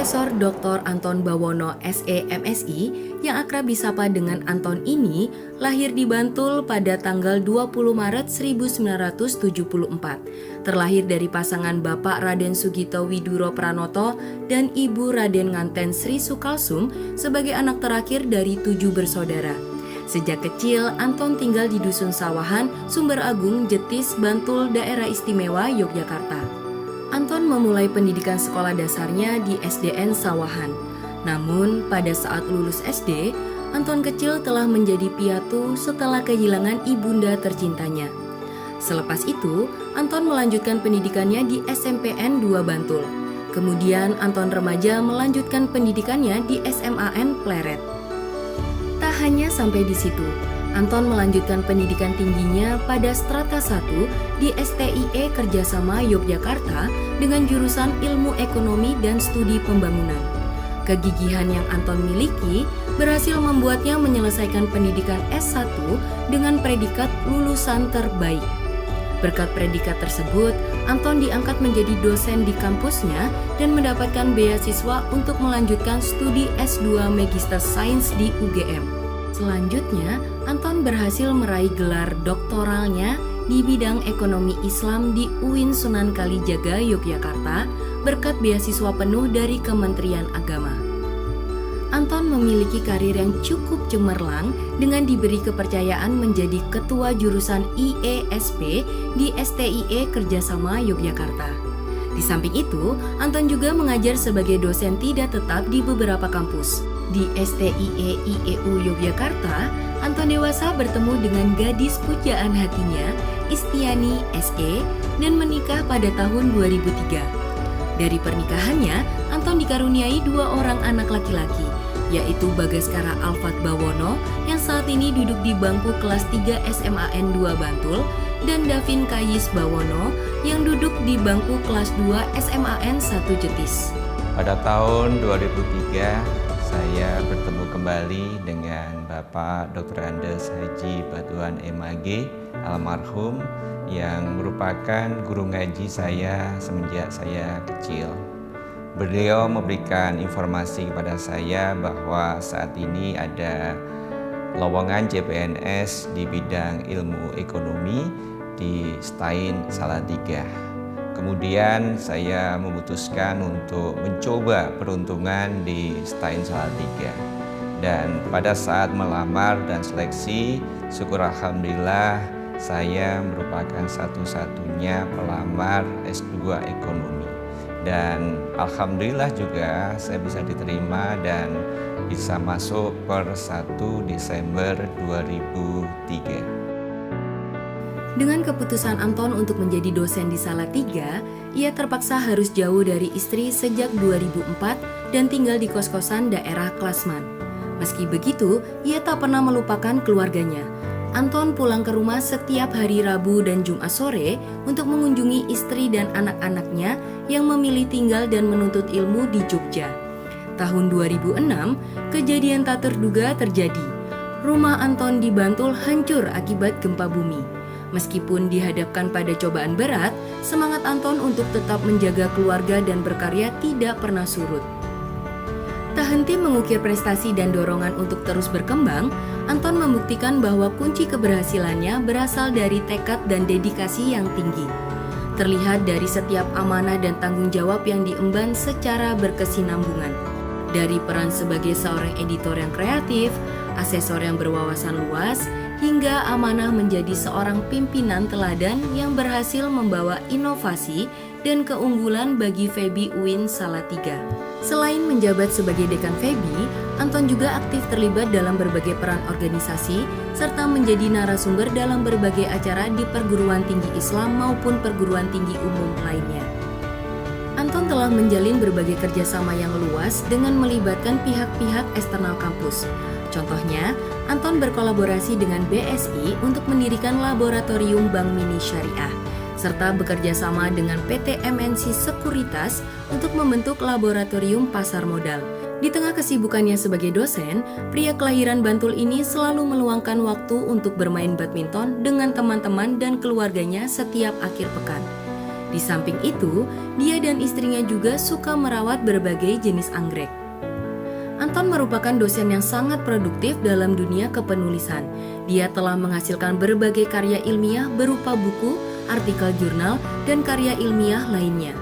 Profesor Dr. Anton Bawono SEMSI yang akrab disapa dengan Anton ini lahir di Bantul pada tanggal 20 Maret 1974. Terlahir dari pasangan Bapak Raden Sugito Widuro Pranoto dan Ibu Raden Nganten Sri Sukalsum sebagai anak terakhir dari 7 bersaudara. Sejak kecil, Anton tinggal di Dusun Sawahan, Sumber Agung, Jetis, Bantul, Daerah Istimewa, Yogyakarta. Anton memulai pendidikan sekolah dasarnya di SDN Sawahan. Namun, pada saat lulus SD, Anton kecil telah menjadi piatu setelah kehilangan ibunda tercintanya. Selepas itu, Anton melanjutkan pendidikannya di SMPN 2 Bantul. Kemudian, Anton remaja melanjutkan pendidikannya di SMAN Pleret. Tak hanya sampai di situ, Anton melanjutkan pendidikan tingginya pada strata 1 di STIE Kerjasama Yogyakarta dengan jurusan Ilmu Ekonomi dan Studi Pembangunan. Kegigihan yang Anton miliki berhasil membuatnya menyelesaikan pendidikan S1 dengan predikat lulusan terbaik. Berkat predikat tersebut, Anton diangkat menjadi dosen di kampusnya dan mendapatkan beasiswa untuk melanjutkan studi S2 Magister Sains di UGM. Selanjutnya, Anton berhasil meraih gelar doktoralnya di bidang ekonomi Islam di UIN Sunan Kalijaga, Yogyakarta, berkat beasiswa penuh dari Kementerian Agama. Anton memiliki karir yang cukup cemerlang dengan diberi kepercayaan menjadi ketua jurusan IESP di STIE Kerjasama Yogyakarta. Di samping itu, Anton juga mengajar sebagai dosen tidak tetap di beberapa kampus. Di STIE IEU Yogyakarta, Anton dewasa bertemu dengan gadis pujaan hatinya, Istiani SE, dan menikah pada tahun 2003. Dari pernikahannya, Anton dikaruniai 2 orang anak laki-laki, yaitu Bagaskara Alfat Bawono yang saat ini duduk di bangku kelas 3 SMAN 2 Bantul, dan Davin Kayis Bawono yang duduk di bangku kelas 2 SMAN 1 Jetis. Pada tahun 2003, saya bertemu kembali dengan Bapak Dr. Andes Haji Batuan MAG almarhum yang merupakan guru ngaji saya semenjak saya kecil. Beliau memberikan informasi kepada saya bahwa saat ini ada lowongan CPNS di bidang ilmu ekonomi di STAIN Salatiga. Kemudian saya memutuskan untuk mencoba peruntungan di STAIN Salatiga. Dan pada saat melamar dan seleksi, syukur alhamdulillah saya merupakan satu-satunya pelamar S2 Ekonomi. Dan alhamdulillah juga saya bisa diterima dan bisa masuk per 1 Desember 2003. Dengan keputusan Anton untuk menjadi dosen di Salatiga, ia terpaksa harus jauh dari istri sejak 2004 dan tinggal di kos-kosan daerah Klasman. Meski begitu, ia tak pernah melupakan keluarganya. Anton pulang ke rumah setiap hari Rabu dan Jumat sore untuk mengunjungi istri dan anak-anaknya yang memilih tinggal dan menuntut ilmu di Jogja. Tahun 2006, kejadian tak terduga terjadi. Rumah Anton di Bantul hancur akibat gempa bumi. Meskipun dihadapkan pada cobaan berat, semangat Anton untuk tetap menjaga keluarga dan berkarya tidak pernah surut. Tak henti mengukir prestasi dan dorongan untuk terus berkembang, Anton membuktikan bahwa kunci keberhasilannya berasal dari tekad dan dedikasi yang tinggi. Terlihat dari setiap amanah dan tanggung jawab yang diemban secara berkesinambungan. Dari peran sebagai seorang editor yang kreatif, asesor yang berwawasan luas, hingga amanah menjadi seorang pimpinan teladan yang berhasil membawa inovasi dan keunggulan bagi FEBI UIN Salatiga. Selain menjabat sebagai dekan FEBI, Anton juga aktif terlibat dalam berbagai peran organisasi serta menjadi narasumber dalam berbagai acara di perguruan tinggi Islam maupun perguruan tinggi umum lainnya. Anton telah menjalin berbagai kerjasama yang luas dengan melibatkan pihak-pihak eksternal kampus. Contohnya, Anton berkolaborasi dengan BSI untuk mendirikan laboratorium Bank Mini Syariah, serta bekerja sama dengan PT MNC Sekuritas untuk membentuk laboratorium pasar modal. Di tengah kesibukannya sebagai dosen, pria kelahiran Bantul ini selalu meluangkan waktu untuk bermain badminton dengan teman-teman dan keluarganya setiap akhir pekan. Di samping itu, dia dan istrinya juga suka merawat berbagai jenis anggrek. Anton merupakan dosen yang sangat produktif dalam dunia kepenulisan. Dia telah menghasilkan berbagai karya ilmiah berupa buku, artikel jurnal, dan karya ilmiah lainnya.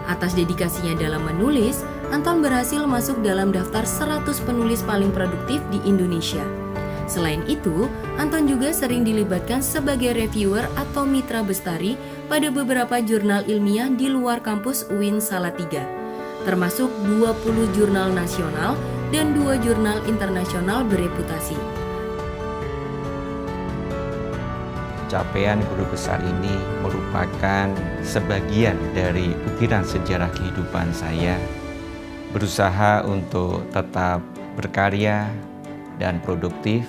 Atas dedikasinya dalam menulis, Anton berhasil masuk dalam daftar 100 penulis paling produktif di Indonesia. Selain itu, Anton juga sering dilibatkan sebagai reviewer atau mitra bestari pada beberapa jurnal ilmiah di luar kampus UIN Salatiga, termasuk 20 jurnal nasional dan 2 jurnal internasional bereputasi. Capaian guru besar ini merupakan sebagian dari ukiran sejarah kehidupan saya, berusaha untuk tetap berkarya dan produktif,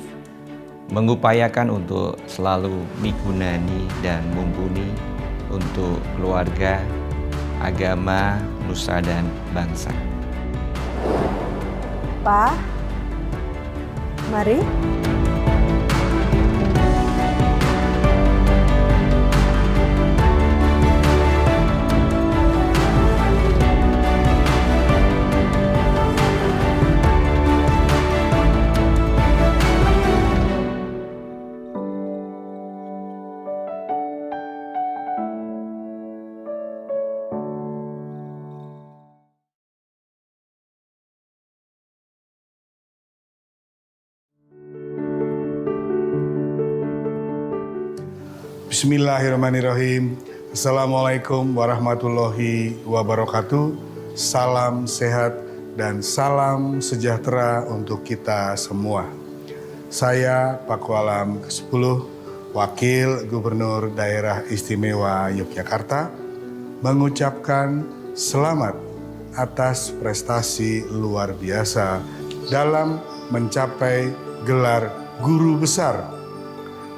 mengupayakan untuk selalu migunani dan mumpuni untuk keluarga, agama, nusa dan bangsa. Pak, mari. Bismillahirrahmanirrahim. Assalamualaikum warahmatullahi wabarakatuh. Salam sehat dan salam sejahtera untuk kita semua. Saya Paku Alam ke-10, Wakil Gubernur Daerah Istimewa Yogyakarta, mengucapkan selamat atas prestasi luar biasa dalam mencapai gelar guru besar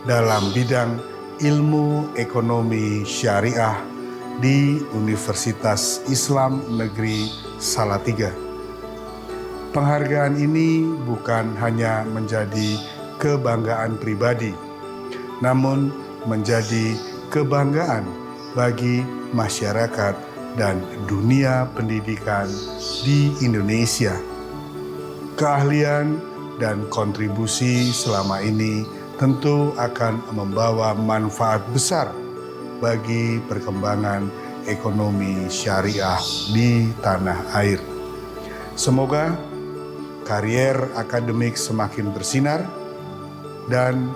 dalam bidang ilmu ekonomi syariah di Universitas Islam Negeri Salatiga. Penghargaan ini bukan hanya menjadi kebanggaan pribadi, namun menjadi kebanggaan bagi masyarakat dan dunia pendidikan di Indonesia. Keahlian dan kontribusi selama ini tentu akan membawa manfaat besar bagi perkembangan ekonomi syariah di tanah air. Semoga karier akademik semakin bersinar dan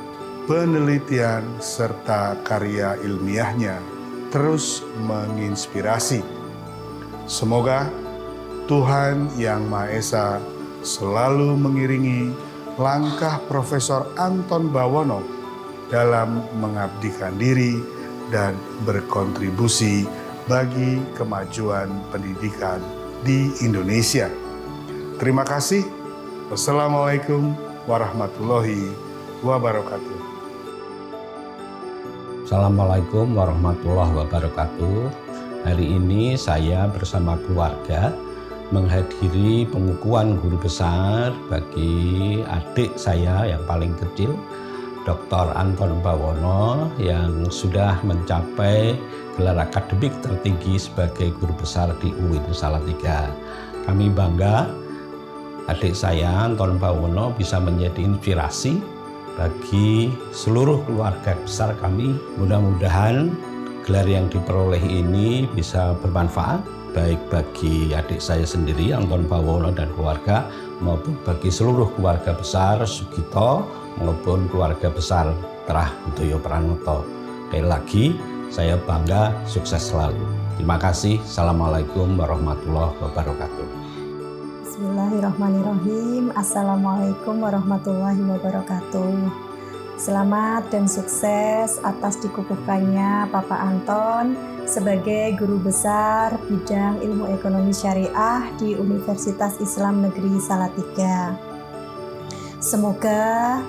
penelitian serta karya ilmiahnya terus menginspirasi. Semoga Tuhan Yang Maha Esa selalu mengiringi langkah Profesor Anton Bawono dalam mengabdikan diri dan berkontribusi bagi kemajuan pendidikan di Indonesia. Terima kasih. Wassalamualaikum warahmatullahi wabarakatuh. Assalamualaikum warahmatullahi wabarakatuh. Hari ini saya bersama keluarga menghadiri pengukuhan guru besar bagi adik saya yang paling kecil, Dr. Anton Bawono, yang sudah mencapai gelar akademik tertinggi sebagai guru besar di UIN Salatiga. Kami bangga adik saya Anton Bawono bisa menjadi inspirasi bagi seluruh keluarga besar kami. Mudah-mudahan gelar yang diperoleh ini bisa bermanfaat baik bagi adik saya sendiri, Anton Bawono dan keluarga, maupun bagi seluruh keluarga besar Sugito maupun keluarga besar Terah Utoyo Pranoto. Sekali lagi, saya bangga, sukses selalu. Terima kasih. Assalamualaikum warahmatullahi wabarakatuh. Bismillahirrahmanirrahim. Assalamualaikum warahmatullahi wabarakatuh. Selamat dan sukses atas dikukuhkannya Bapak Anton sebagai guru besar bidang ilmu ekonomi syariah di Universitas Islam Negeri Salatiga. Semoga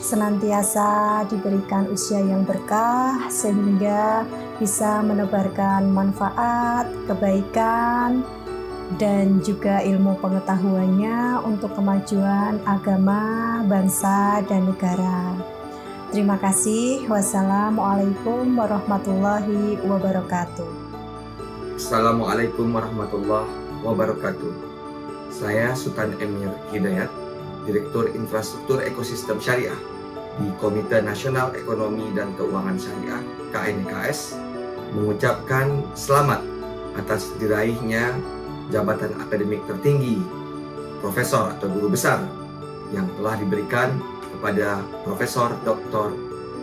senantiasa diberikan usia yang berkah sehingga bisa menebarkan manfaat, kebaikan, dan juga ilmu pengetahuannya untuk kemajuan agama, bangsa, dan negara. Terima kasih. Wassalamualaikum warahmatullahi wabarakatuh. Assalamualaikum warahmatullahi wabarakatuh. Saya Sultan Emir Hidayat, Direktur Infrastruktur Ekosistem Syariah di Komite Nasional Ekonomi dan Keuangan Syariah (KNKS), mengucapkan selamat atas diraihnya jabatan akademik tertinggi profesor atau guru besar yang telah diberikan kepada Profesor Dr.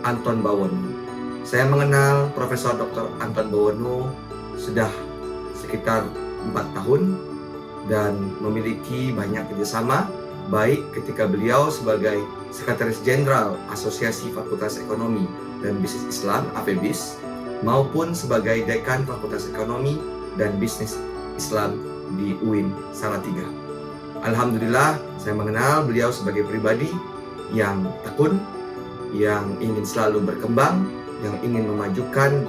Anton Bawono. Saya mengenal Profesor Dr. Anton Bawono sudah sekitar 4 tahun dan memiliki banyak kerjasama, baik ketika beliau sebagai Sekretaris Jenderal Asosiasi Fakultas Ekonomi dan Bisnis Islam (AFEBIS) maupun sebagai Dekan Fakultas Ekonomi dan Bisnis Islam di UIN Salatiga. Alhamdulillah, saya mengenal beliau sebagai pribadi yang tekun, yang ingin selalu berkembang, yang ingin memajukan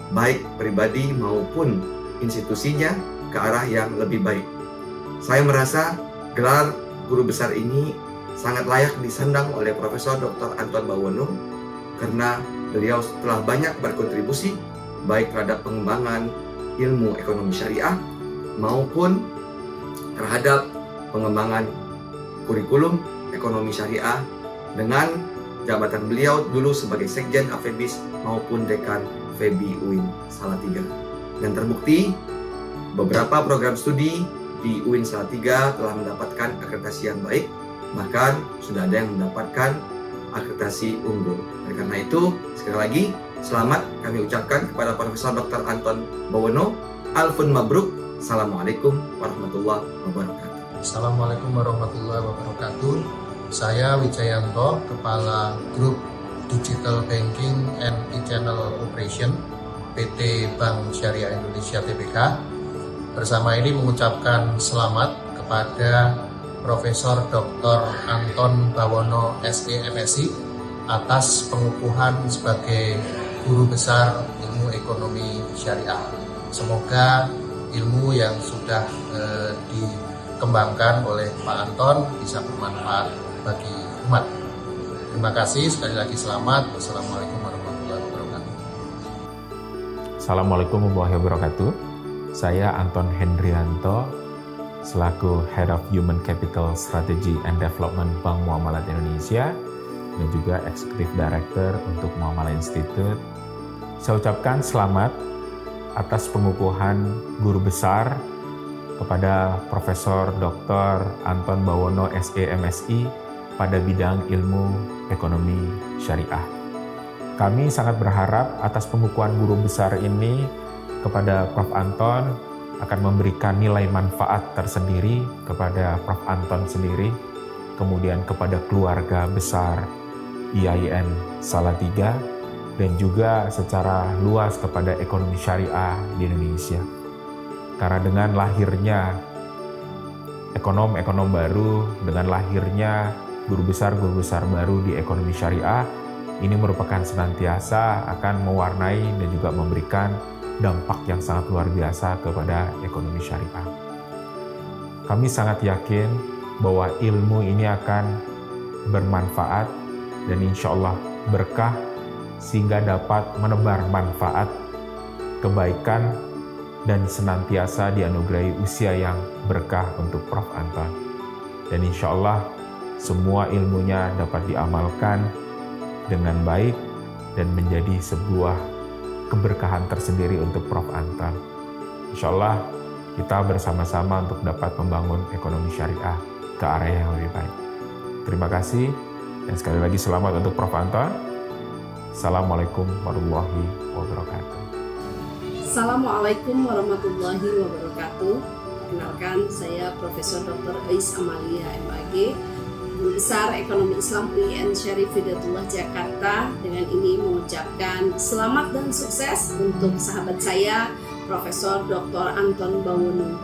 baik pribadi maupun institusinya ke arah yang lebih baik. Saya merasa gelar guru besar ini sangat layak disandang oleh Profesor Dr. Anton Bawono karena beliau telah banyak berkontribusi baik terhadap pengembangan ilmu ekonomi syariah maupun terhadap pengembangan kurikulum ekonomi syariah dengan jabatan beliau dulu sebagai Sekjen AFEBIS maupun Dekan FEBI UIN Salatiga. Dan terbukti beberapa program studi di UIN Salatiga telah mendapatkan akreditasi yang baik, bahkan sudah ada yang mendapatkan akreditasi unggul. Oleh karena itu, sekali lagi selamat kami ucapkan kepada Profesor Dr. Anton Bawono. Alfun Mabruk. Assalamualaikum warahmatullahi wabarakatuh. Assalamualaikum warahmatullahi wabarakatuh. Saya Wijayanto, Kepala Grup Digital Banking and E-Channel Operation PT Bank Syariah Indonesia Tbk. Bersama ini mengucapkan selamat kepada Profesor Dr. Anton Bawono SE MSI atas pengukuhan sebagai Guru Besar Ilmu Ekonomi Syariah. Semoga ilmu yang sudah dikembangkan oleh Pak Anton bisa bermanfaat bagi umat. Terima kasih, sekali lagi selamat. Wassalamualaikum warahmatullahi wabarakatuh. Assalamualaikum warahmatullahi wabarakatuh. Saya Anton Hendrianto, selaku Head of Human Capital Strategy and Development Bank Muamalat Indonesia dan juga Executive Director untuk Muamalah Institute. Saya ucapkan selamat atas pengukuhan guru besar kepada Profesor Dr. Anton Bawono SE MSI pada bidang ilmu ekonomi syariah. Kami sangat berharap atas pengukuhan guru besar ini kepada Prof. Anton akan memberikan nilai manfaat tersendiri kepada Prof. Anton sendiri, kemudian kepada keluarga besar IAIN Salatiga, dan juga secara luas kepada ekonomi syariah di Indonesia. Karena dengan lahirnya ekonom-ekonom baru, dengan lahirnya guru besar baru di ekonomi syariah, ini merupakan senantiasa akan mewarnai dan juga memberikan dampak yang sangat luar biasa kepada ekonomi syariah. Kami sangat yakin bahwa ilmu ini akan bermanfaat dan insya Allah berkah sehingga dapat menebar manfaat, kebaikan, dan senantiasa dianugerahi usia yang berkah untuk Prof. Anton. Dan insya Allah semua ilmunya dapat diamalkan dengan baik dan menjadi sebuah keberkahan tersendiri untuk Prof. Anton. Insya Allah kita bersama-sama untuk dapat membangun ekonomi syariah ke arah yang lebih baik. Terima kasih dan sekali lagi selamat untuk Prof. Anton. Assalamualaikum warahmatullahi wabarakatuh. Assalamualaikum warahmatullahi wabarakatuh. Perkenalkan, saya Profesor Dr. Ais Amalia MAG, Guru Besar Ekonomi Islam UIN Syarif Hidayatullah Jakarta. Dengan ini mengucapkan selamat dan sukses untuk sahabat saya, Profesor Dr. Anton Bawono.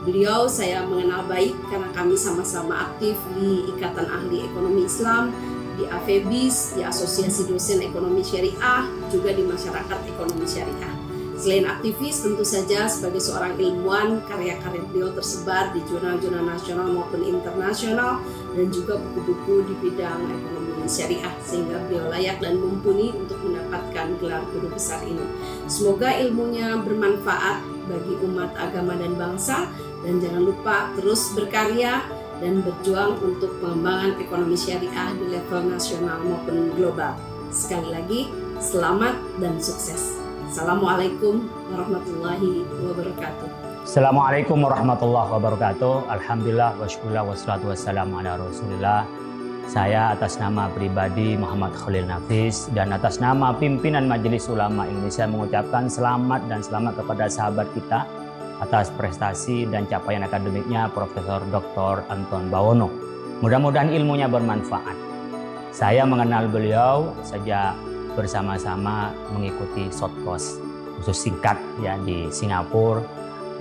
Beliau saya mengenal baik karena kami sama-sama aktif di Ikatan Ahli Ekonomi Islam, di AFEBIS, di Asosiasi Dosen Ekonomi Syariah, juga di Masyarakat Ekonomi Syariah. Selain aktivis, tentu saja sebagai seorang ilmuwan, karya-karya beliau tersebar di jurnal-jurnal nasional maupun internasional dan juga buku-buku di bidang ekonomi syariah, sehingga beliau layak dan mumpuni untuk mendapatkan gelar guru besar ini. Semoga ilmunya bermanfaat bagi umat agama dan bangsa, dan jangan lupa terus berkarya dan berjuang untuk pengembangan ekonomi syariah di level nasional maupun global. Sekali lagi, selamat dan sukses. Assalamualaikum warahmatullahi wabarakatuh. Assalamualaikum warahmatullahi wabarakatuh. Alhamdulillah wa syukurlah wassalatu wassalamu ala rasulillah. Saya atas nama pribadi Muhammad Khalil Nafis dan atas nama pimpinan Majelis Ulama Indonesia mengucapkan selamat dan selamat kepada sahabat kita atas prestasi dan capaian akademiknya Profesor Dr. Anton Bawono. Mudah-mudahan ilmunya bermanfaat. Saya mengenal beliau sejak bersama-sama mengikuti shortcourse khusus singkat ya di Singapura.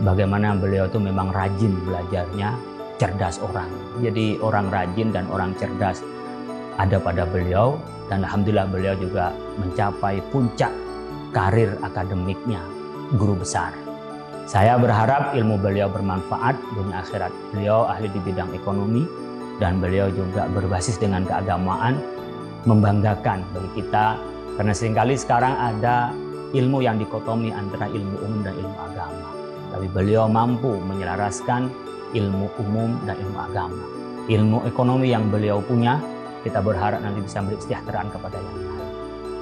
Bagaimana beliau itu memang rajin belajarnya, cerdas orang. Jadi orang rajin dan orang cerdas ada pada beliau, dan alhamdulillah beliau juga mencapai puncak karir akademiknya, guru besar. Saya berharap ilmu beliau bermanfaat dunia akhirat. Beliau ahli di bidang ekonomi dan beliau juga berbasis dengan keagamaan, membanggakan bagi kita karena seringkali sekarang ada ilmu yang dikotomi antara ilmu umum dan ilmu agama. Tapi beliau mampu menyelaraskan ilmu umum dan ilmu agama. Ilmu ekonomi yang beliau punya, kita berharap nanti bisa memberi kesejahteraan kepada yang lain.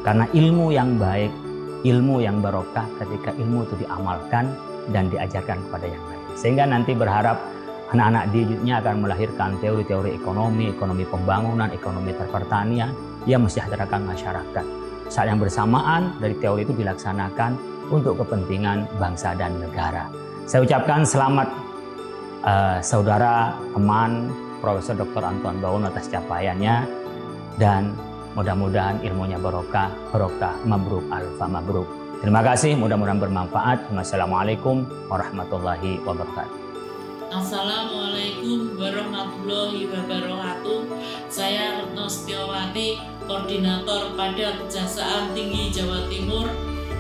Karena ilmu yang baik, ilmu yang barokah ketika ilmu itu diamalkan dan diajarkan kepada yang lain. Sehingga nanti berharap anak-anak didiknya akan melahirkan teori-teori ekonomi, ekonomi pembangunan, ekonomi pertanian yang mensejahterakan masyarakat. Saat yang bersamaan dari teori itu dilaksanakan untuk kepentingan bangsa dan negara. Saya ucapkan selamat saudara, teman, Profesor Dr. Anton Bawono atas capaiannya, dan mudah-mudahan ilmunya barokah, mabruk, alfa mabruk. Terima kasih, mudah-mudahan bermanfaat. Wassalamualaikum warahmatullahi wabarakatuh. Assalamualaikum warahmatullahi wabarakatuh. Saya Retno Setiawati, Koordinator pada Kejaksaan Tinggi Jawa Timur,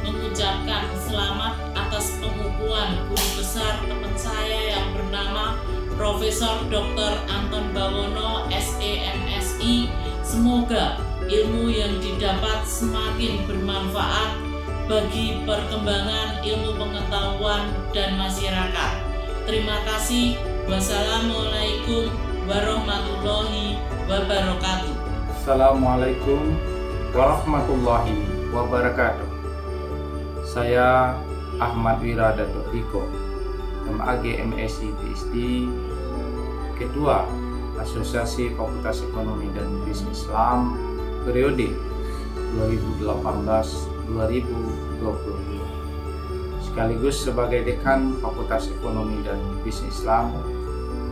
mengucapkan selamat atas pengukuhan guru besar teman saya yang bernama Profesor Dr. Anton Bawono, SEMSI. Semoga ilmu yang didapat semakin bermanfaat bagi perkembangan ilmu pengetahuan dan masyarakat. Terima kasih. Wassalamualaikum warahmatullahi wabarakatuh. Assalamualaikum warahmatullahi wabarakatuh. Saya Ahmad Wiradato Riko, MAG MSc PhD, Ketua Asosiasi Fakultas Ekonomi dan Bisnis Islam periode 2018-2022, sekaligus sebagai Dekan Fakultas Ekonomi dan Bisnis Islam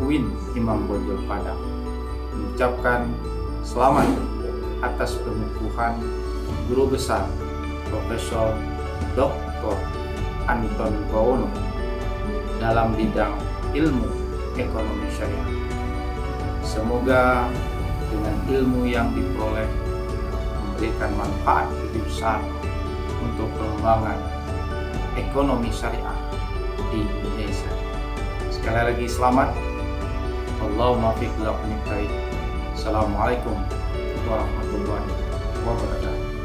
UIN Imam Bonjol Padang, mengucapkan selamat atas pengukuhan guru besar Profesor Dr. Anton Bawono dalam bidang ilmu ekonomi syariah. Semoga dengan ilmu yang diperoleh memberikan manfaat lebih besar untuk pengembangan ekonomi syariah di Indonesia. Sekali lagi selamat. Allahumma fiqh lakum. Assalamualaikum warahmatullahi wabarakatuh.